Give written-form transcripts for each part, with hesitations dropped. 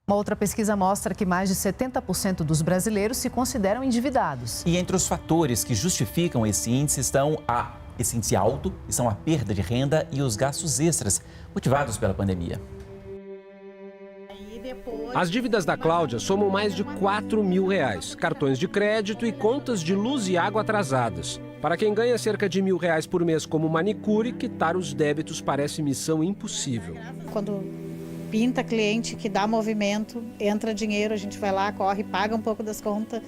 Uma outra pesquisa mostra que mais de 70% dos brasileiros se consideram endividados. E entre os fatores que justificam esse índice alto estão a perda de renda e os gastos extras, motivados pela pandemia. As dívidas da Cláudia somam mais de R$ 4.000, cartões de crédito e contas de luz e água atrasadas. Para quem ganha cerca de R$ 1.000 por mês como manicure, quitar os débitos parece missão impossível. Quando pinta cliente que dá movimento, entra dinheiro, a gente vai lá, corre, paga um pouco das contas,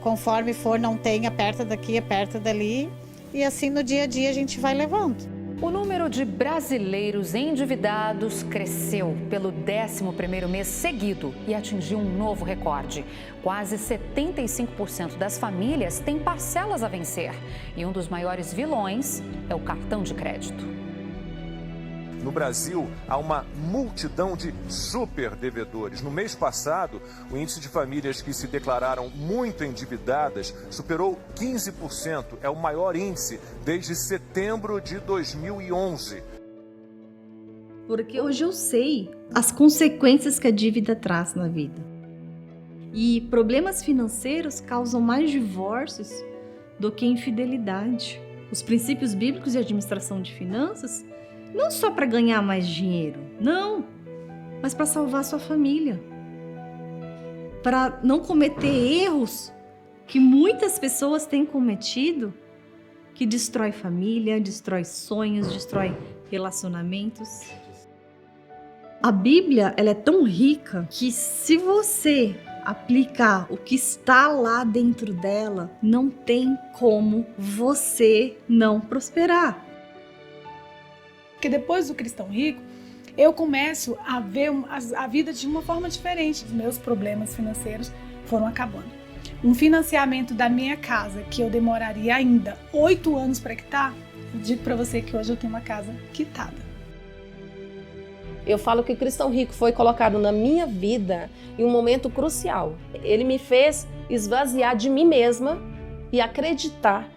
conforme for, não tem, aperta daqui, aperta dali, e assim no dia a dia a gente vai levando. O número de brasileiros endividados cresceu pelo 11º mês seguido e atingiu um novo recorde. Quase 75% das famílias têm parcelas a vencer. E um dos maiores vilões é o cartão de crédito. No Brasil, há uma multidão de superdevedores. No mês passado, o índice de famílias que se declararam muito endividadas superou 15%. É o maior índice desde setembro de 2011. Porque hoje eu sei as consequências que a dívida traz na vida. E problemas financeiros causam mais divórcios do que infidelidade. Os princípios bíblicos de administração de finanças não só para ganhar mais dinheiro, não, mas para salvar sua família. Para não cometer erros que muitas pessoas têm cometido, que destrói família, destrói sonhos, destrói relacionamentos. A Bíblia, ela é tão rica que se você aplicar o que está lá dentro dela, não tem como você não prosperar. Porque depois do Cristão Rico, eu começo a ver a vida de uma forma diferente. Os meus problemas financeiros foram acabando. Um financiamento da minha casa, que eu demoraria ainda 8 anos para quitar, eu digo para você que hoje eu tenho uma casa quitada. Eu falo que o Cristão Rico foi colocado na minha vida em um momento crucial. Ele me fez esvaziar de mim mesma e acreditar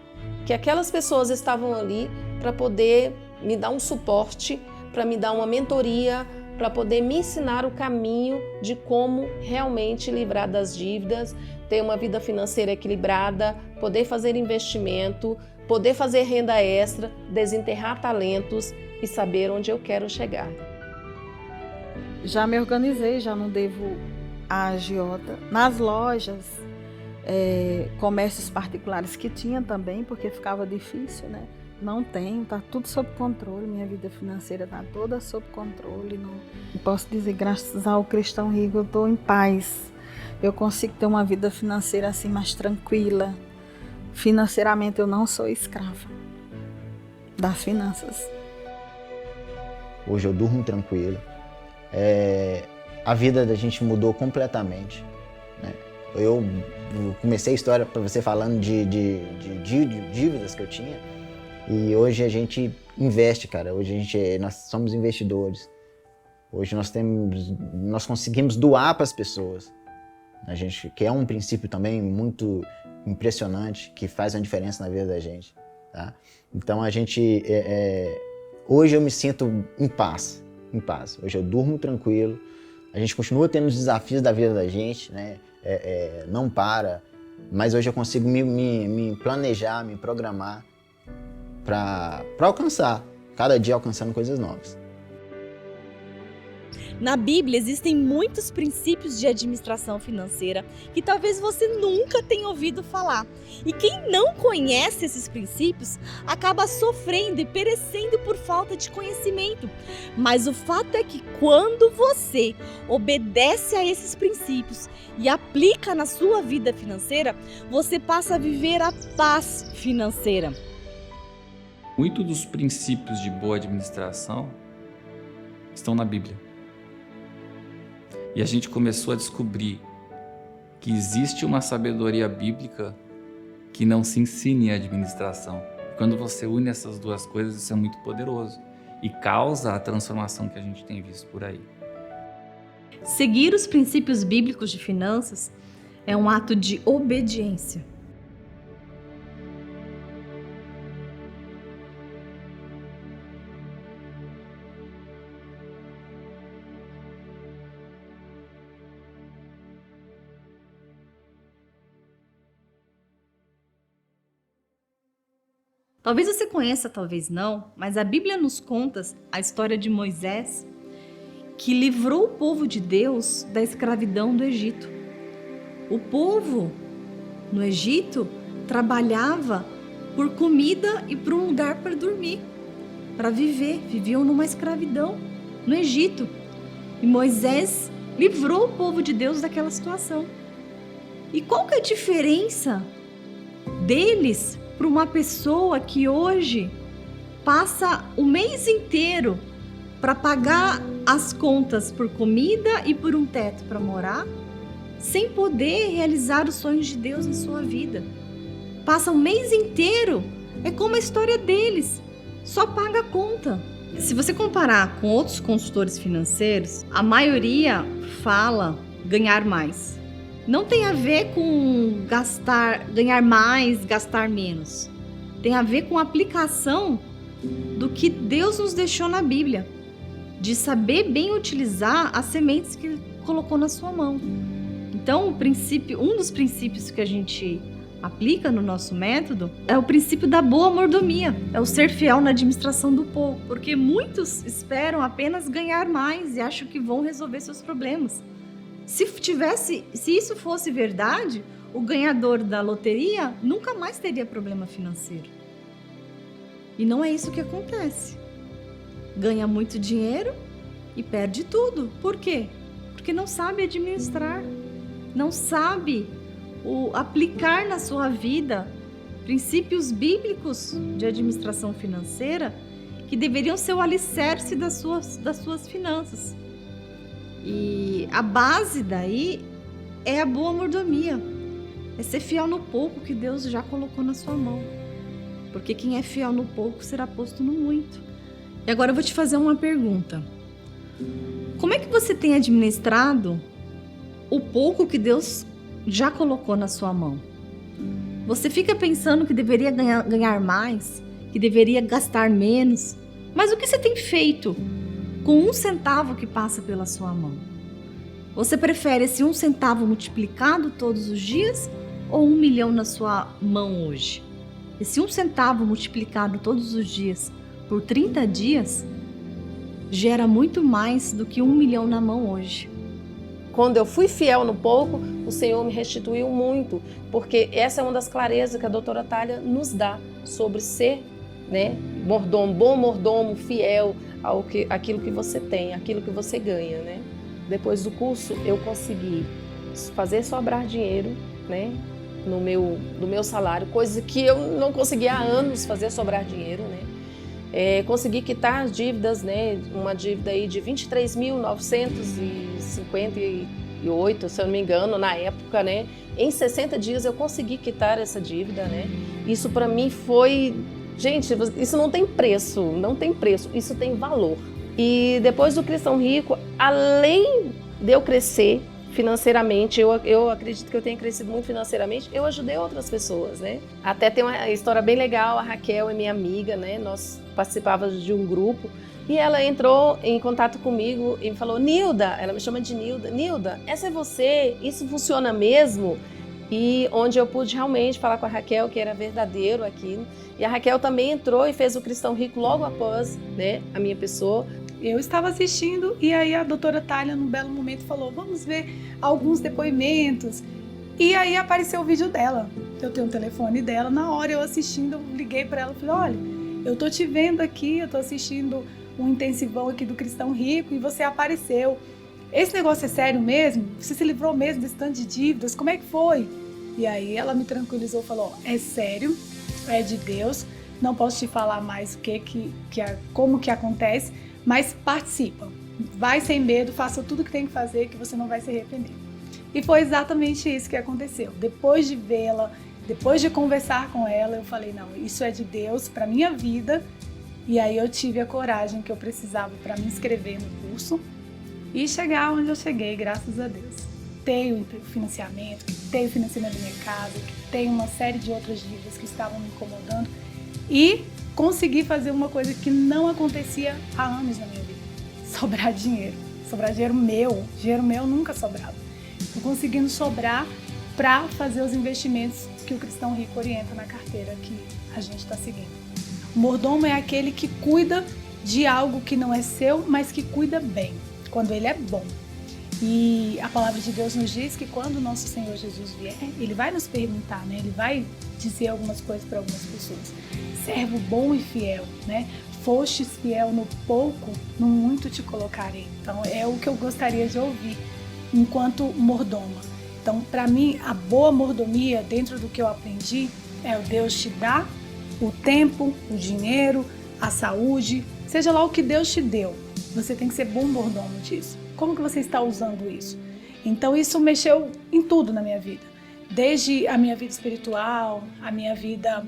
que aquelas pessoas estavam ali para poder me dar um suporte, para me dar uma mentoria, para poder me ensinar o caminho de como realmente livrar das dívidas, ter uma vida financeira equilibrada, poder fazer investimento, poder fazer renda extra, desenterrar talentos e saber onde eu quero chegar. Já me organizei, já não devo a agiota. Nas lojas, comércios particulares que tinha também, porque ficava difícil, né? Não tenho, está tudo sob controle, minha vida financeira está toda sob controle. Não posso dizer, graças ao Cristão Rico, eu estou em paz. Eu consigo ter uma vida financeira assim mais tranquila. Financeiramente eu não sou escrava das finanças. Hoje eu durmo tranquilo. A vida da gente mudou completamente, né? Eu comecei a história para você falando de dívidas que eu tinha. E hoje a gente investe, cara. Hoje nós somos investidores. Hoje nós conseguimos doar para as pessoas. A gente, que é um princípio também muito impressionante, que faz uma diferença na vida da gente, tá? Então a gente, hoje eu me sinto em paz. Hoje eu durmo tranquilo. A gente continua tendo os desafios da vida da gente, né? Não para. Mas hoje eu consigo me planejar, me programar para alcançar, cada dia alcançando coisas novas. Na Bíblia existem muitos princípios de administração financeira que talvez você nunca tenha ouvido falar. E quem não conhece esses princípios acaba sofrendo e perecendo por falta de conhecimento. Mas o fato é que quando você obedece a esses princípios e aplica na sua vida financeira, você passa a viver a paz financeira. Muitos dos princípios de boa administração estão na Bíblia. E a gente começou a descobrir que existe uma sabedoria bíblica que não se ensina em administração. Quando você une essas duas coisas, isso é muito poderoso e causa a transformação que a gente tem visto por aí. Seguir os princípios bíblicos de finanças é um ato de obediência. Talvez você conheça, talvez não, mas a Bíblia nos conta a história de Moisés, que livrou o povo de Deus da escravidão do Egito. O povo no Egito trabalhava por comida e por um lugar para dormir, para viver. Viviam numa escravidão no Egito. E Moisés livrou o povo de Deus daquela situação. E qual que é a diferença deles para uma pessoa que hoje passa o mês inteiro para pagar as contas por comida e por um teto para morar, sem poder realizar os sonhos de Deus em sua vida? Passa o mês inteiro, é como a história deles, só paga a conta. Se você comparar com outros consultores financeiros, a maioria fala ganhar mais. Não tem a ver com ganhar mais, gastar menos. Tem a ver com a aplicação do que Deus nos deixou na Bíblia, de saber bem utilizar as sementes que Ele colocou na sua mão. Então, um dos princípios que a gente aplica no nosso método é o princípio da boa mordomia, é o ser fiel na administração do pouco, porque muitos esperam apenas ganhar mais e acham que vão resolver seus problemas. Se isso fosse verdade, o ganhador da loteria nunca mais teria problema financeiro. E não é isso que acontece. Ganha muito dinheiro e perde tudo. Por quê? Porque não sabe administrar, não sabe aplicar na sua vida princípios bíblicos de administração financeira que deveriam ser o alicerce das suas finanças. E a base daí é a boa mordomia, é ser fiel no pouco que Deus já colocou na sua mão, porque quem é fiel no pouco será posto no muito. E agora eu vou te fazer uma pergunta: como é que você tem administrado o pouco que Deus já colocou na sua mão? Você fica pensando que deveria ganhar mais, que deveria gastar menos, mas o que você tem feito com 1 centavo que passa pela sua mão? Você prefere esse 1 centavo multiplicado todos os dias ou 1 milhão na sua mão hoje? Esse 1 centavo multiplicado todos os dias por 30 dias gera muito mais do que 1 milhão na mão hoje. Quando eu fui fiel no pouco, o Senhor me restituiu muito, porque essa é uma das clarezas que a doutora Thalia nos dá sobre ser, mordomo, bom mordomo, fiel àquilo que você tem, aquilo que você ganha, Depois do curso, eu consegui fazer sobrar dinheiro, no meu salário, coisa que eu não conseguia há anos fazer sobrar dinheiro, consegui quitar as dívidas, uma dívida aí de 23.958, se eu não me engano, na época, Em 60 dias eu consegui quitar essa dívida, Isso para mim foi... Gente, isso não tem preço, isso tem valor. E depois do Cristão Rico, além de eu crescer financeiramente, eu acredito que eu tenha crescido muito financeiramente, eu ajudei outras pessoas, Até tem uma história bem legal, a Raquel é minha amiga, Nós participávamos de um grupo e ela entrou em contato comigo e me falou: Nilda, ela me chama de Nilda, Nilda, essa é você? Isso funciona mesmo? E onde eu pude realmente falar com a Raquel que era verdadeiro aquilo. E a Raquel também entrou e fez o Cristão Rico logo após, a minha pessoa. Eu estava assistindo e aí a doutora Thalia, num belo momento, falou: vamos ver alguns depoimentos. E aí apareceu o vídeo dela. Eu tenho o telefone dela. Na hora eu assistindo, eu liguei para ela e falei: olha, eu tô te vendo aqui, eu tô assistindo um intensivão aqui do Cristão Rico e você apareceu. Esse negócio é sério mesmo? Você se livrou mesmo desse tanto de dívidas? Como é que foi? E aí ela me tranquilizou e falou: é sério, é de Deus, não posso te falar mais como que acontece, mas participa, vai sem medo, faça tudo que tem que fazer que você não vai se arrepender. E foi exatamente isso que aconteceu. Depois de vê-la, depois de conversar com ela, eu falei: não, isso é de Deus para minha vida. E aí eu tive a coragem que eu precisava para me inscrever no curso e chegar onde eu cheguei, graças a Deus. Tenho financiamento, tenho financiamento da minha casa, tenho uma série de outras dívidas que estavam me incomodando e consegui fazer uma coisa que não acontecia há anos na minha vida: sobrar dinheiro meu, dinheiro meu nunca sobrava. Estou conseguindo sobrar para fazer os investimentos que o Cristão Rico orienta na carteira que a gente está seguindo. O mordomo é aquele que cuida de algo que não é seu, mas que cuida bem, quando ele é bom. E a palavra de Deus nos diz que quando o nosso Senhor Jesus vier, ele vai nos perguntar, né? Ele vai dizer algumas coisas para algumas pessoas. Servo bom e fiel, né? Fostes fiel no pouco, no muito te colocarei. Então é o que eu gostaria de ouvir enquanto mordoma. Então, para mim, a boa mordomia, dentro do que eu aprendi, é o Deus te dá o tempo, o dinheiro, a saúde, seja lá o que Deus te deu. Você tem que ser bom mordomo disso. Como que você está usando isso? Então isso mexeu em tudo na minha vida. Desde a minha vida espiritual, a minha vida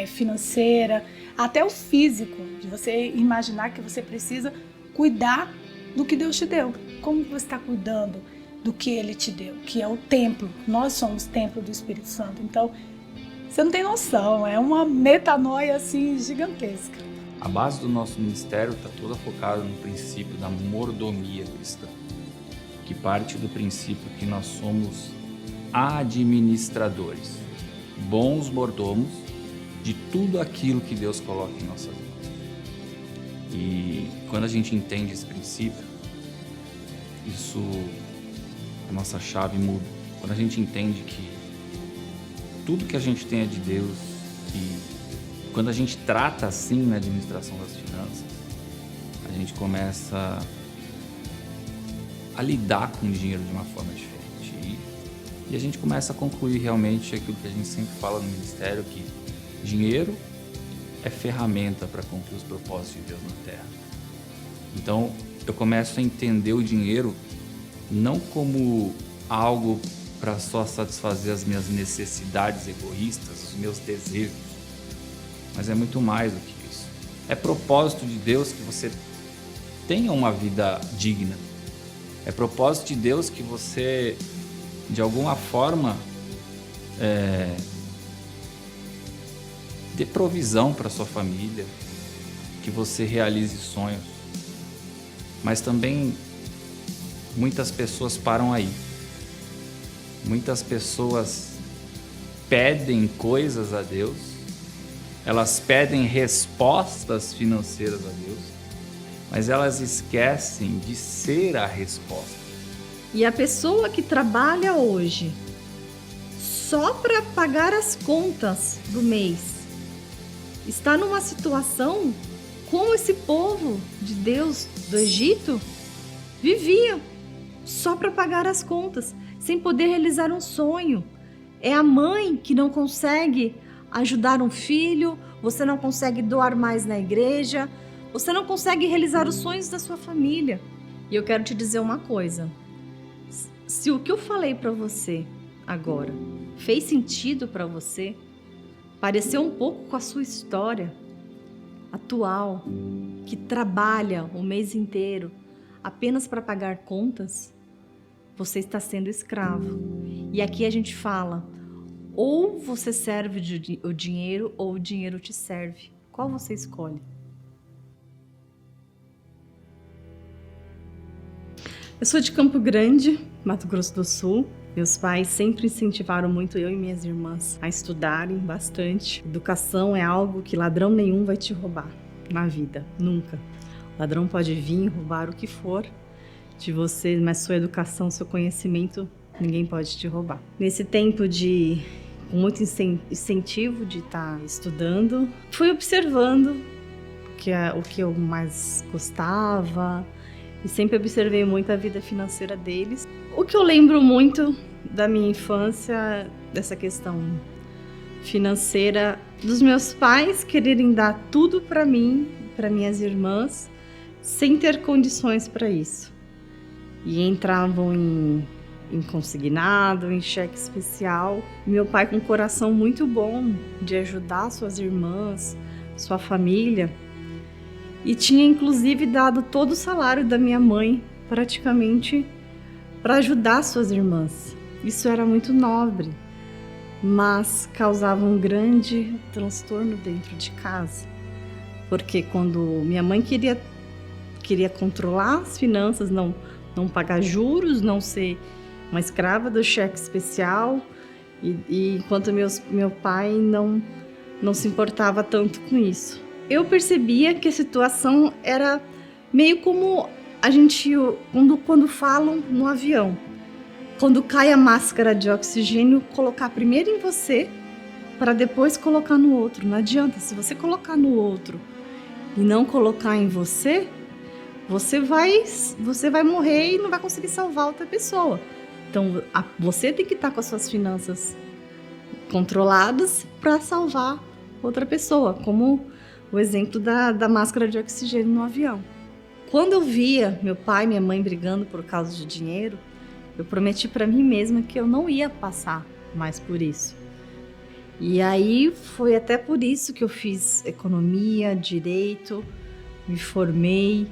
financeira, até o físico. De você imaginar que você precisa cuidar do que Deus te deu. Como você está cuidando do que Ele te deu? Que é o templo. Nós somos templo do Espírito Santo. Então, você não tem noção. É uma metanoia assim gigantesca. A base do nosso ministério está toda focada no princípio da mordomia cristã, que parte do princípio que nós somos administradores, bons mordomos de tudo aquilo que Deus coloca em nossas mãos. E quando a gente entende esse princípio, a nossa chave muda. Quando a gente entende que tudo que a gente tem é de Deus e quando a gente trata assim na administração das finanças, a gente começa a lidar com o dinheiro de uma forma diferente. E a gente começa a concluir realmente aquilo que a gente sempre fala no ministério, que dinheiro é ferramenta para cumprir os propósitos de Deus na Terra. Então, eu começo a entender o dinheiro não como algo para só satisfazer as minhas necessidades egoístas, os meus desejos, mas é muito mais do que isso. É propósito de Deus que você tenha uma vida digna. É propósito de Deus que você, de alguma forma, dê provisão para sua família, que você realize sonhos. Mas também muitas pessoas param aí. Muitas pessoas pedem coisas a Deus, elas pedem respostas financeiras a Deus, mas elas esquecem de ser a resposta. E a pessoa que trabalha hoje só para pagar as contas do mês está numa situação como esse povo de Deus do Egito vivia, só para pagar as contas, sem poder realizar um sonho. É a mãe que não consegue ajudar um filho, você não consegue doar mais na igreja, você não consegue realizar os sonhos da sua família. E eu quero te dizer uma coisa. Se o que eu falei para você agora fez sentido para você, pareceu um pouco com a sua história atual, que trabalha o mês inteiro apenas para pagar contas, você está sendo escravo. E aqui a gente fala: ou você serve o dinheiro ou o dinheiro te serve. Qual você escolhe? Eu sou de Campo Grande, Mato Grosso do Sul. Meus pais sempre incentivaram muito eu e minhas irmãs a estudarem bastante. Educação é algo que ladrão nenhum vai te roubar na vida, nunca. O ladrão pode vir roubar o que for de você, mas sua educação, seu conhecimento, ninguém pode te roubar. Nesse tempo com muito incentivo de estar estudando, fui observando o que eu mais gostava e sempre observei muito a vida financeira deles. O que eu lembro muito da minha infância, dessa questão financeira, dos meus pais quererem dar tudo para mim, para minhas irmãs, sem ter condições para isso. E entravam em consignado, em cheque especial. Meu pai com um coração muito bom de ajudar suas irmãs, sua família. E tinha inclusive dado todo o salário da minha mãe, praticamente, para ajudar suas irmãs. Isso era muito nobre, mas causava um grande transtorno dentro de casa. Porque quando minha mãe queria controlar as finanças, não pagar juros, não ser uma escrava do cheque especial, e enquanto meu pai não se importava tanto com isso. Eu percebia que a situação era meio como a gente, quando falam no avião, quando cai a máscara de oxigênio, colocar primeiro em você para depois colocar no outro. Não adianta, se você colocar no outro e não colocar em você, você vai morrer e não vai conseguir salvar outra pessoa. Então, você tem que estar com as suas finanças controladas para salvar outra pessoa, como o exemplo da máscara de oxigênio no avião. Quando eu via meu pai e minha mãe brigando por causa de dinheiro, eu prometi para mim mesma que eu não ia passar mais por isso. E aí foi até por isso que eu fiz economia, direito, me formei,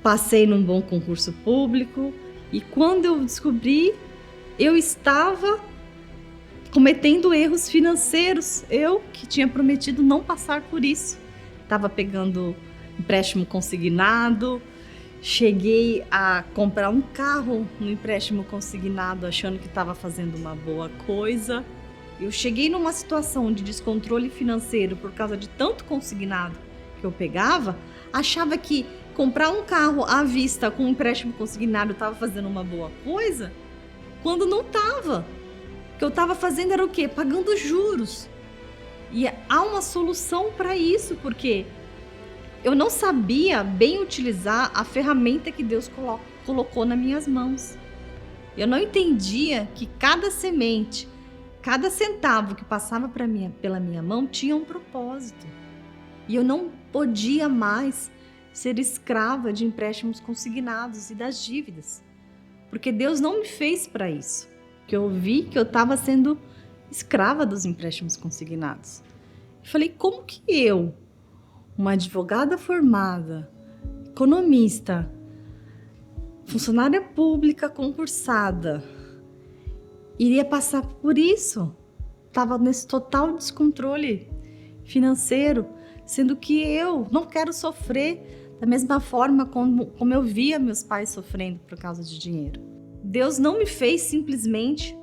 passei num bom concurso público, e quando eu descobri, eu estava cometendo erros financeiros. Eu que tinha prometido não passar por isso. Estava pegando empréstimo consignado, cheguei a comprar um carro no empréstimo consignado achando que estava fazendo uma boa coisa. Eu cheguei numa situação de descontrole financeiro por causa de tanto consignado que eu pegava, achava que comprar um carro à vista com um empréstimo consignado estava fazendo uma boa coisa, quando não estava. O que eu estava fazendo era o quê? Pagando juros. E há uma solução para isso, porque eu não sabia bem utilizar a ferramenta que Deus colocou nas minhas mãos. Eu não entendia que cada semente, cada centavo que passava pela minha mão tinha um propósito. E eu não podia mais ser escrava de empréstimos consignados e das dívidas. Porque Deus não me fez para isso. Que eu vi que eu estava sendo escrava dos empréstimos consignados. Eu falei, como que eu, uma advogada formada, economista, funcionária pública concursada, iria passar por isso? Estava nesse total descontrole financeiro, sendo que eu não quero sofrer da mesma forma como eu via meus pais sofrendo por causa de dinheiro. Deus não me fez simplesmente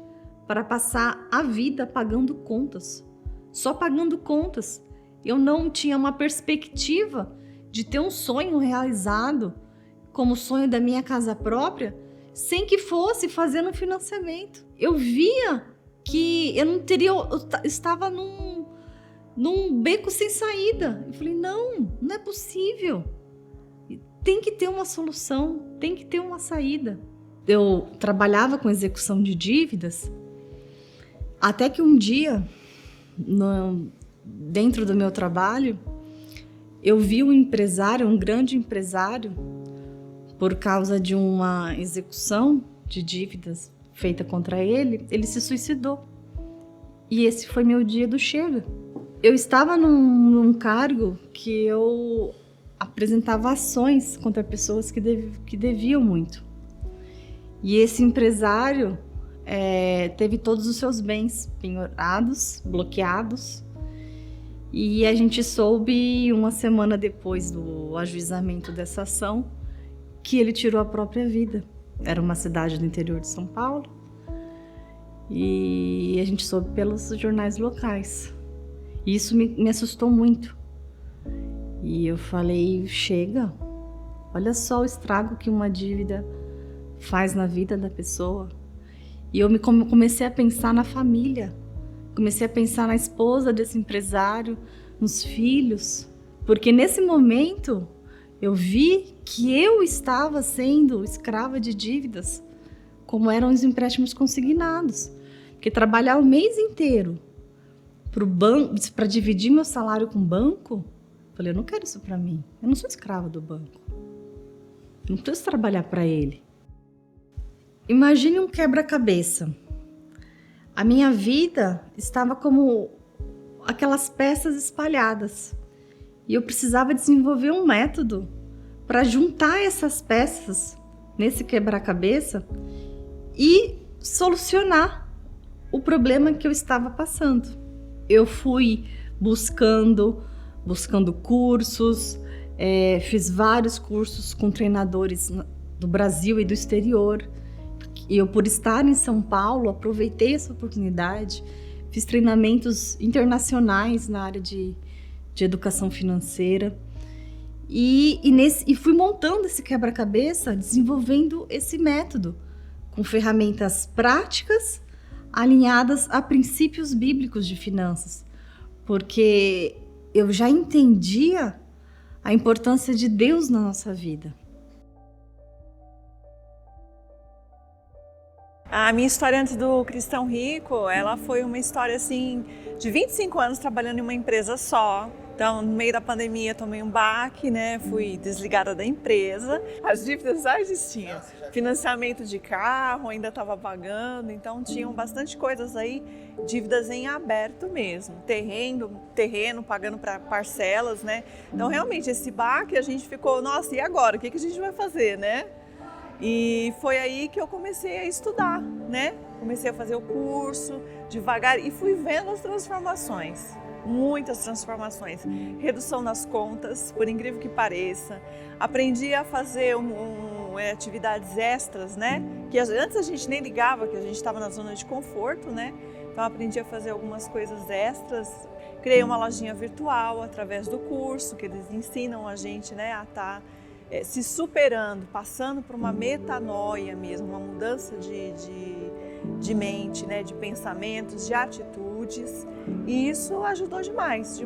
para passar a vida pagando contas, só pagando contas. Eu não tinha uma perspectiva de ter um sonho realizado, como o sonho da minha casa própria, sem que fosse fazendo um financiamento. Eu via que eu estava num beco sem saída. Eu falei, não é possível. Tem que ter uma solução, tem que ter uma saída. Eu trabalhava com execução de dívidas, até que um dia, dentro do meu trabalho, eu vi um grande empresário, por causa de uma execução de dívidas feita contra ele se suicidou. E esse foi meu dia do chega. Eu estava num cargo que eu apresentava ações contra pessoas que deviam muito. E esse empresário teve todos os seus bens penhorados, bloqueados. E a gente soube, uma semana depois do ajuizamento dessa ação, que ele tirou a própria vida. Era uma cidade do interior de São Paulo. E a gente soube pelos jornais locais. E isso me assustou muito. E eu falei, chega, olha só o estrago que uma dívida faz na vida da pessoa. E eu comecei a pensar na família, comecei a pensar na esposa desse empresário, nos filhos, porque nesse momento eu vi que eu estava sendo escrava de dívidas, como eram os empréstimos consignados. Porque trabalhar o mês inteiro para dividir meu salário com o banco, eu falei, eu não quero isso para mim, eu não sou escrava do banco, eu não preciso trabalhar para ele. Imagine um quebra-cabeça. A minha vida estava como aquelas peças espalhadas. E eu precisava desenvolver um método para juntar essas peças nesse quebra-cabeça e solucionar o problema que eu estava passando. Eu fui buscando cursos, fiz vários cursos com treinadores do Brasil e do exterior. E eu, por estar em São Paulo, aproveitei essa oportunidade, fiz treinamentos internacionais na área de educação financeira. E fui montando esse quebra-cabeça, desenvolvendo esse método, com ferramentas práticas, alinhadas a princípios bíblicos de finanças. Porque eu já entendia a importância de Deus na nossa vida. A minha história antes do Cristão Rico, ela foi uma história assim de 25 anos trabalhando em uma empresa só. Então, no meio da pandemia, tomei um baque, né? Fui desligada da empresa. As dívidas já existiam. Financiamento de carro, ainda estava pagando. Então, tinham bastante coisas aí, dívidas em aberto mesmo. Terreno pagando para parcelas, né? Então, realmente, esse baque, a gente ficou, nossa, e agora? O que a gente vai fazer, né? E foi aí que eu comecei a estudar, né? Comecei a fazer o curso, devagar, e fui vendo as transformações. Muitas transformações, redução nas contas, por incrível que pareça. Aprendi a fazer atividades extras, né? Que antes a gente nem ligava, que a gente estava na zona de conforto, né? Então aprendi a fazer algumas coisas extras. Criei uma lojinha virtual através do curso, que eles ensinam a gente, né, a estar se superando, passando por uma metanoia mesmo, uma mudança de mente, né, de pensamentos, de atitudes, e isso ajudou demais.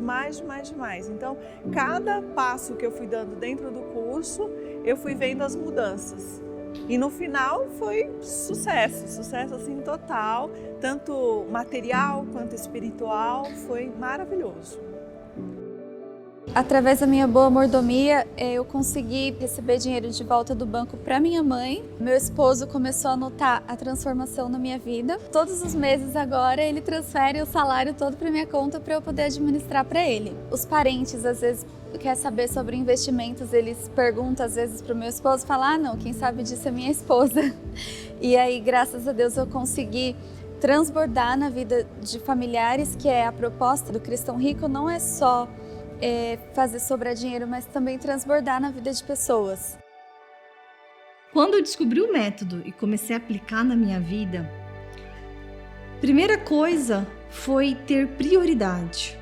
Então, cada passo que eu fui dando dentro do curso, eu fui vendo as mudanças. E no final foi sucesso assim total, tanto material quanto espiritual, foi maravilhoso. Através da minha boa mordomia, eu consegui receber dinheiro de volta do banco para minha mãe. Meu esposo começou a notar a transformação na minha vida. Todos os meses agora ele transfere o salário todo para minha conta para eu poder administrar para ele. Os parentes às vezes querem saber sobre investimentos, eles perguntam às vezes para o meu esposo, falam, não, quem sabe disso é minha esposa. E aí, graças a Deus, eu consegui transbordar na vida de familiares, que é a proposta do Cristão Rico, não é só fazer sobrar dinheiro, mas também transbordar na vida de pessoas. Quando eu descobri o método e comecei a aplicar na minha vida, primeira coisa foi ter prioridade.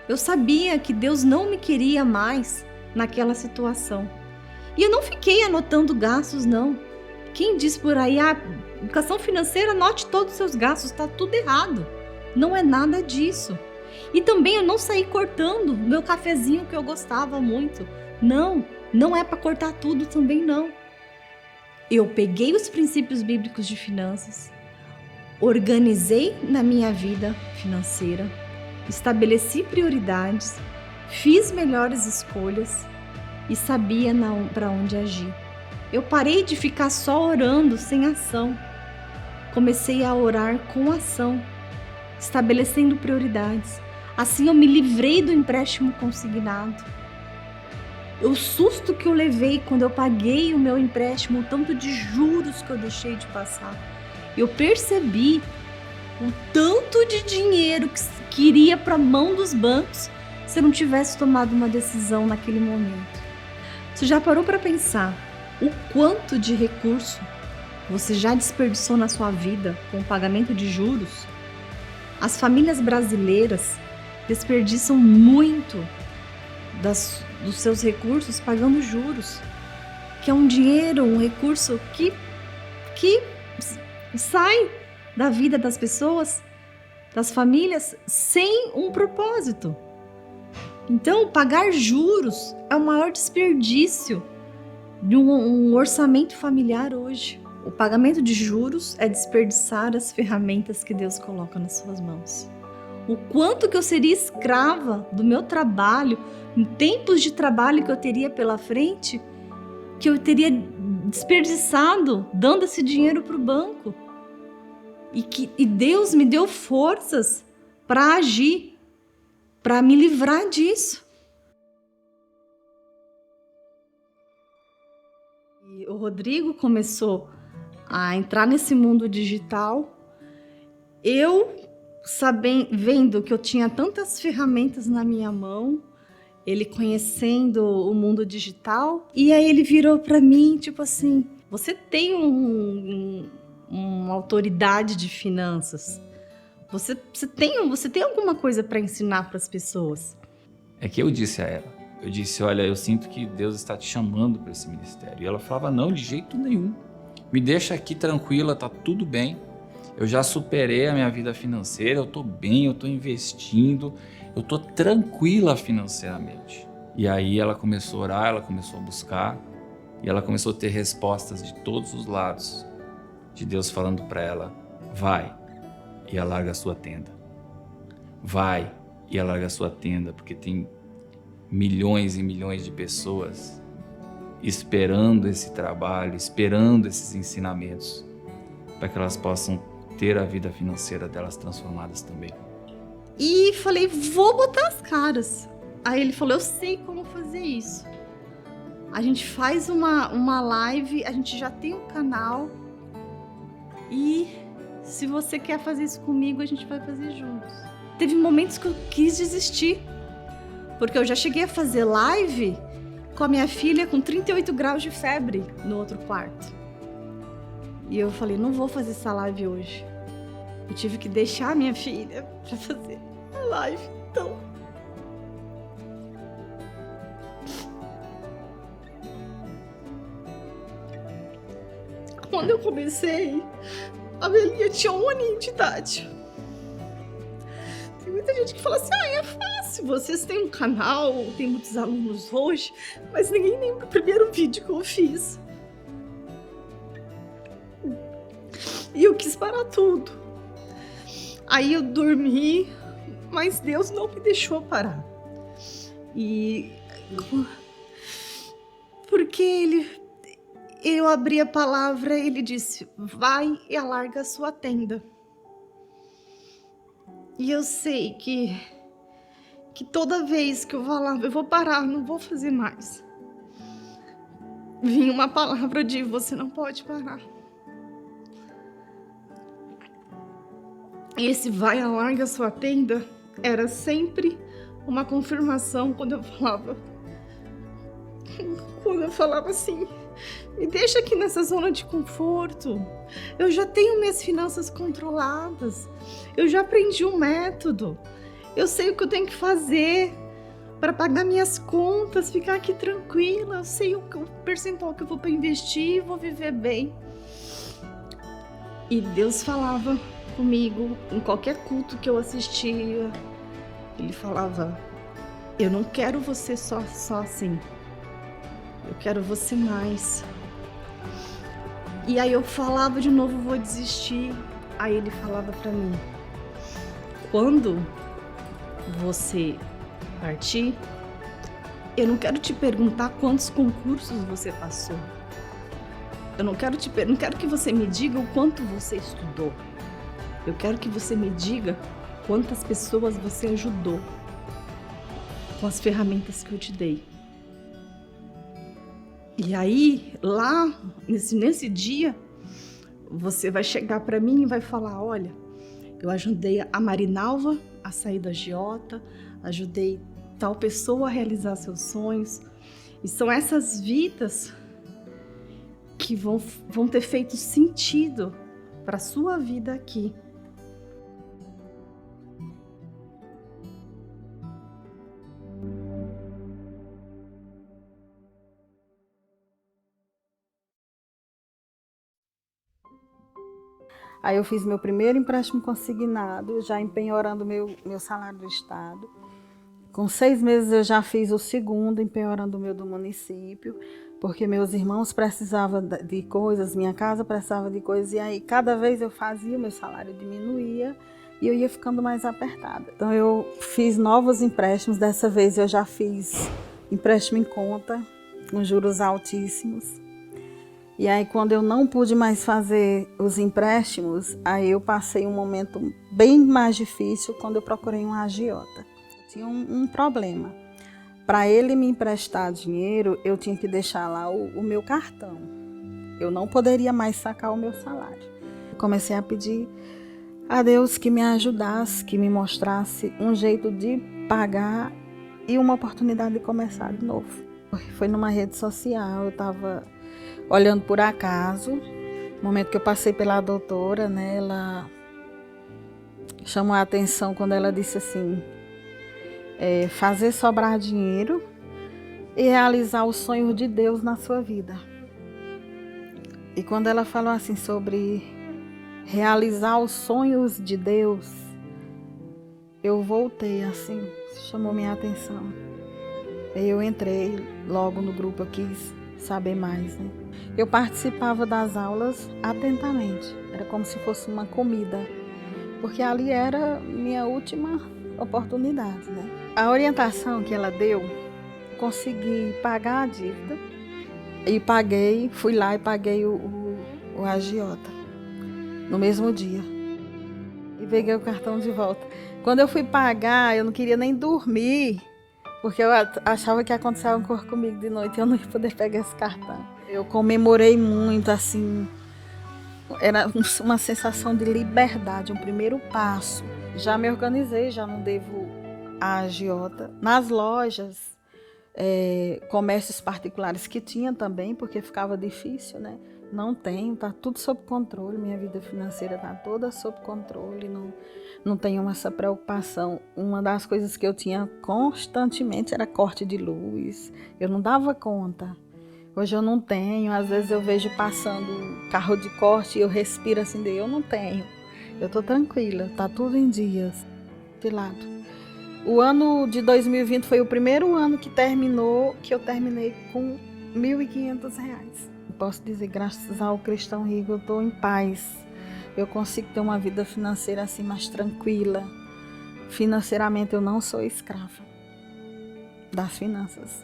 Eu sabia que Deus não me queria mais naquela situação. E eu não fiquei anotando gastos, não. Quem diz por aí, educação financeira, anote todos os seus gastos, está tudo errado. Não é nada disso. E também eu não saí cortando meu cafezinho que eu gostava muito. Não é para cortar tudo também não. Eu peguei os princípios bíblicos de finanças, organizei na minha vida financeira, estabeleci prioridades, fiz melhores escolhas e sabia para onde agir. Eu parei de ficar só orando sem ação. Comecei a orar com ação, estabelecendo prioridades. Assim eu me livrei do empréstimo consignado. O susto que eu levei quando eu paguei o meu empréstimo, o tanto de juros que eu deixei de passar. Eu percebi o tanto de dinheiro que iria para a mão dos bancos se eu não tivesse tomado uma decisão naquele momento. Você já parou para pensar o quanto de recurso você já desperdiçou na sua vida com o pagamento de juros? As famílias brasileiras desperdiçam muito dos seus recursos pagando juros, que é um dinheiro, um recurso que sai da vida das pessoas, das famílias, sem um propósito. Então, pagar juros é o maior desperdício de um orçamento familiar hoje. O pagamento de juros é desperdiçar as ferramentas que Deus coloca nas suas mãos. O quanto que eu seria escrava do meu trabalho, em tempos de trabalho que eu teria pela frente, que eu teria desperdiçado dando esse dinheiro para o banco. E Deus me deu forças para agir, para me livrar disso. E o Rodrigo começou a entrar nesse mundo digital. Eu vendo que eu tinha tantas ferramentas na minha mão, ele conhecendo o mundo digital, e aí ele virou para mim, tipo assim, você tem uma autoridade de finanças, Você tem alguma coisa para ensinar para as pessoas. É que eu disse a ela, eu disse, olha, eu sinto que Deus está te chamando para esse ministério. E ela falava, não, de jeito nenhum. Me deixa aqui tranquila, tá tudo bem. Eu já superei a minha vida financeira, eu tô bem, eu tô investindo, eu tô tranquila financeiramente. E aí ela começou a orar, ela começou a buscar, e ela começou a ter respostas de todos os lados, de Deus falando para ela, vai e alarga a sua tenda. Vai e alarga a sua tenda, porque tem milhões e milhões de pessoas esperando esse trabalho, esperando esses ensinamentos, para que elas possam ter a vida financeira delas transformadas também. E falei, vou botar as caras. Aí ele falou, eu sei como fazer isso. A gente faz uma live, a gente já tem um canal. E se você quer fazer isso comigo, a gente vai fazer juntos. Teve momentos que eu quis desistir. Porque eu já cheguei a fazer live com a minha filha com 38 graus de febre no outro quarto. E eu falei, não vou fazer essa live hoje. Eu tive que deixar a minha filha para fazer a live. Então, quando eu comecei, a Belinha tinha 1 aninho de idade. Tem muita gente que fala assim, é fácil, vocês têm um canal, tem muitos alunos hoje, mas ninguém lembra do primeiro vídeo que eu fiz. E eu quis parar tudo. Aí eu dormi, mas Deus não me deixou parar. E porque eu abri a palavra, ele disse, vai e alarga a sua tenda. E eu sei que toda vez que eu falava, eu vou parar, não vou fazer mais. Vinha uma palavra de, você não pode parar. E esse vai, alarga a sua tenda, era sempre uma confirmação quando eu falava assim, me deixa aqui nessa zona de conforto. Eu já tenho minhas finanças controladas. Eu já aprendi um método. Eu sei o que eu tenho que fazer para pagar minhas contas, ficar aqui tranquila. Eu sei o percentual que eu vou para investir, vou viver bem. E Deus falava comigo em qualquer culto que eu assistia. Ele falava, eu não quero você só assim. Eu quero você mais. E aí eu falava de novo, vou desistir. Aí ele falava pra mim, quando você partir, eu não quero te perguntar quantos concursos você passou. Eu não quero que você me diga o quanto você estudou. Eu quero que você me diga quantas pessoas você ajudou com as ferramentas que eu te dei. E aí, lá, nesse dia, você vai chegar para mim e vai falar, olha, eu ajudei a Marinalva a sair da agiota, ajudei tal pessoa a realizar seus sonhos. E são essas vidas que vão ter feito sentido para a sua vida aqui. Aí eu fiz meu primeiro empréstimo consignado, já empenhorando meu salário do Estado. Com 6 meses eu já fiz o segundo, empenhorando o meu do município, porque meus irmãos precisavam de coisas, minha casa precisava de coisas, e aí cada vez eu fazia, o meu salário diminuía e eu ia ficando mais apertada. Então eu fiz novos empréstimos, dessa vez eu já fiz empréstimo em conta, com juros altíssimos. E aí, quando eu não pude mais fazer os empréstimos, aí eu passei um momento bem mais difícil quando eu procurei um agiota. Eu tinha um problema. Para ele me emprestar dinheiro, eu tinha que deixar lá o meu cartão. Eu não poderia mais sacar o meu salário. Eu comecei a pedir a Deus que me ajudasse, que me mostrasse um jeito de pagar e uma oportunidade de começar de novo. Foi numa rede social, eu estava olhando por acaso, no momento que eu passei pela doutora, né, ela chamou a atenção quando ela disse assim, fazer sobrar dinheiro e realizar os sonhos de Deus na sua vida. E quando ela falou assim sobre realizar os sonhos de Deus, eu voltei assim, chamou minha atenção. Eu entrei logo no grupo, eu quis saber mais, né? Eu participava das aulas atentamente, era como se fosse uma comida, porque ali era minha última oportunidade, né? A orientação que ela deu, consegui pagar a dívida e paguei, fui lá e paguei o agiota no mesmo dia e peguei o cartão de volta. Quando eu fui pagar, eu não queria nem dormir, porque eu achava que ia acontecer alguma coisa comigo de noite e eu não ia poder pegar esse cartão. Eu comemorei muito, assim, era uma sensação de liberdade, um primeiro passo. Já me organizei, já não devo a agiota. Nas lojas, comércios particulares que tinha também, porque ficava difícil, né? Não tenho, está tudo sob controle, minha vida financeira está toda sob controle, não tenho essa preocupação. Uma das coisas que eu tinha constantemente era corte de luz, eu não dava conta. Hoje eu não tenho, às vezes eu vejo passando carro de corte e eu respiro assim, eu não tenho. Eu estou tranquila, está tudo em dias. De lado. O ano de 2020 foi o primeiro ano que eu terminei com R$ 1.500. Posso dizer, graças ao Cristão Rico, eu estou em paz. Eu consigo ter uma vida financeira assim mais tranquila. Financeiramente eu não sou escrava das finanças.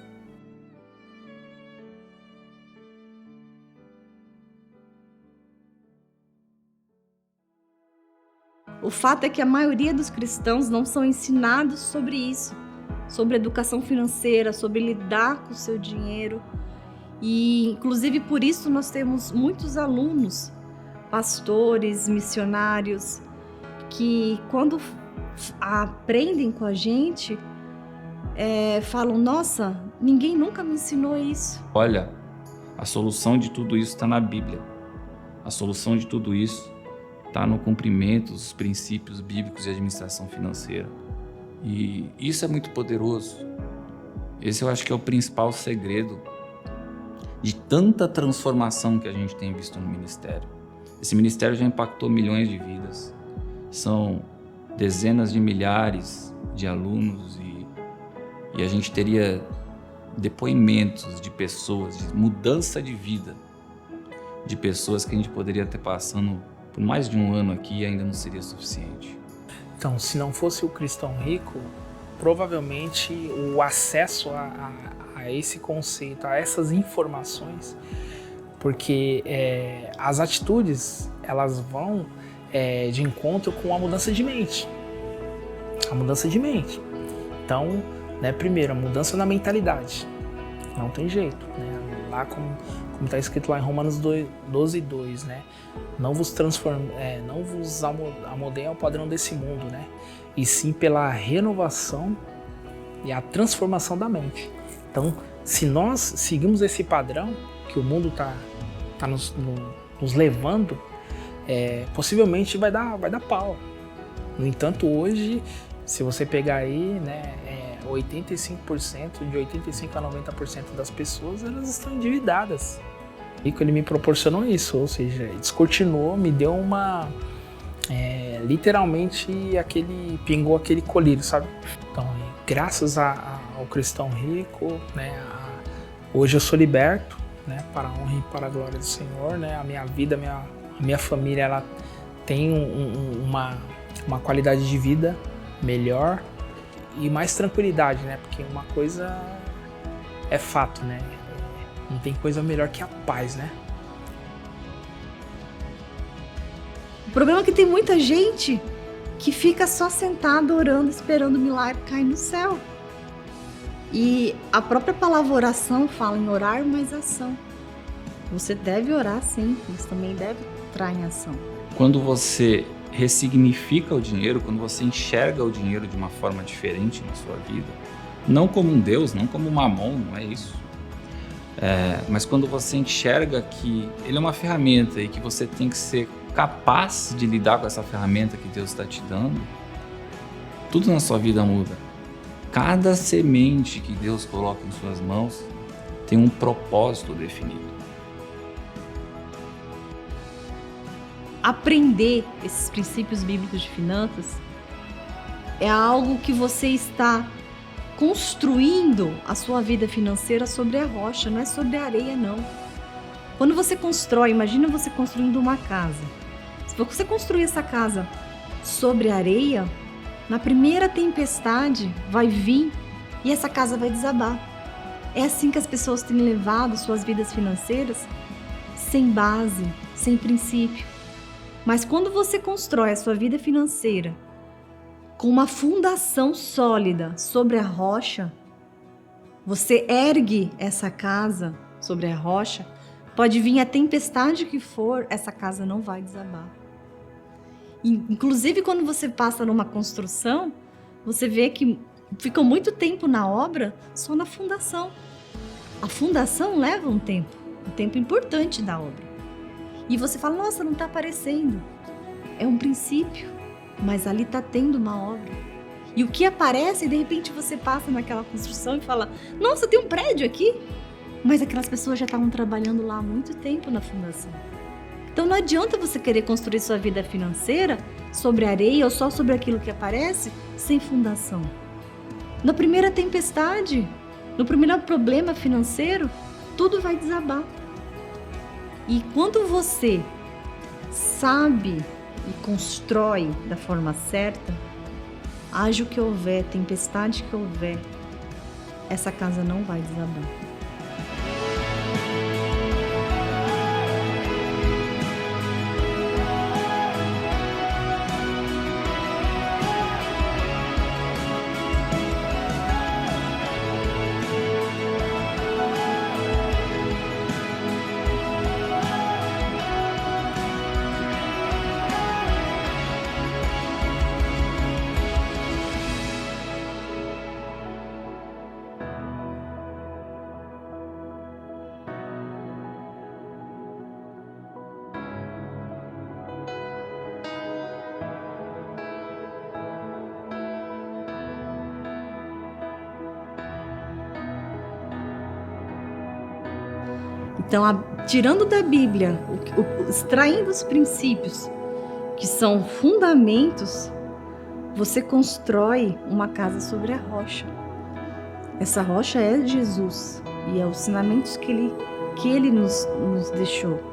O fato é que a maioria dos cristãos não são ensinados sobre isso, sobre educação financeira, sobre lidar com o seu dinheiro. E, inclusive, por isso nós temos muitos alunos, pastores, missionários, que quando aprendem com a gente, falam, nossa, ninguém nunca me ensinou isso. Olha, a solução de tudo isso está na Bíblia. A solução de tudo isso está no cumprimento dos princípios bíblicos de administração financeira. E isso é muito poderoso. Esse eu acho que é o principal segredo de tanta transformação que a gente tem visto no ministério. Esse ministério já impactou milhões de vidas. São dezenas de milhares de alunos e a gente teria depoimentos de pessoas, de mudança de vida, de pessoas que a gente poderia ter passando por mais de um ano aqui e ainda não seria suficiente. Então, se não fosse o Cristão Rico, provavelmente o acesso a esse conceito, a essas informações, porque as atitudes, elas vão de encontro com a mudança de mente. A mudança de mente. Então, primeiro, a mudança na mentalidade. Não tem jeito, né? Lá como está escrito lá em Romanos 12:2, né? Não vos amoldem ao padrão desse mundo, né? E sim pela renovação e a transformação da mente. Então, se nós seguimos esse padrão que o mundo tá nos levando, possivelmente vai dar pau. No entanto, hoje, se você pegar aí, né, 85%, de 85% a 90% das pessoas, elas estão endividadas. E ele me proporcionou isso, ou seja, descortinou, me deu uma... literalmente, pingou aquele colírio, sabe? Então, graças ao Cristão Rico, né, hoje eu sou liberto, né, para a honra e para a glória do Senhor, né? A minha vida, a minha família, ela tem uma qualidade de vida melhor e mais tranquilidade, né? Porque uma coisa é fato, né? Não tem coisa melhor que a paz, né? O problema é que tem muita gente que fica só sentado orando, esperando o milagre cair no céu. E a própria palavra oração fala em orar mais ação. Você deve orar sim, mas também deve entrar em ação. Quando você ressignifica o dinheiro, quando você enxerga o dinheiro de uma forma diferente na sua vida, não como um Deus, não como um mamon, não é isso. Mas quando você enxerga que ele é uma ferramenta e que você tem que ser capaz de lidar com essa ferramenta que Deus está te dando, tudo na sua vida muda. Cada semente que Deus coloca em suas mãos tem um propósito definido. Aprender esses princípios bíblicos de finanças é algo que você está construindo a sua vida financeira sobre a rocha, não é sobre a areia, não. Quando você constrói, imagina você construindo uma casa. Se você construir essa casa sobre a areia, na primeira tempestade vai vir e essa casa vai desabar. É assim que as pessoas têm levado suas vidas financeiras, sem base, sem princípio. Mas quando você constrói a sua vida financeira com uma fundação sólida sobre a rocha, você ergue essa casa sobre a rocha, pode vir a tempestade que for, essa casa não vai desabar. Inclusive, quando você passa numa construção, você vê que fica muito tempo na obra só na fundação. A fundação leva um tempo importante da obra. E você fala, nossa, não está aparecendo. É um princípio, mas ali está tendo uma obra. E o que aparece, de repente você passa naquela construção e fala, nossa, tem um prédio aqui. Mas aquelas pessoas já estavam trabalhando lá há muito tempo na fundação. Então não adianta você querer construir sua vida financeira sobre areia ou só sobre aquilo que aparece sem fundação. Na primeira tempestade, no primeiro problema financeiro, tudo vai desabar. E quando você sabe e constrói da forma certa, haja o que houver, tempestade que houver, essa casa não vai desabar. Então, tirando da Bíblia, extraindo os princípios, que são fundamentos, você constrói uma casa sobre a rocha. Essa rocha é Jesus e é os ensinamentos que ele nos deixou.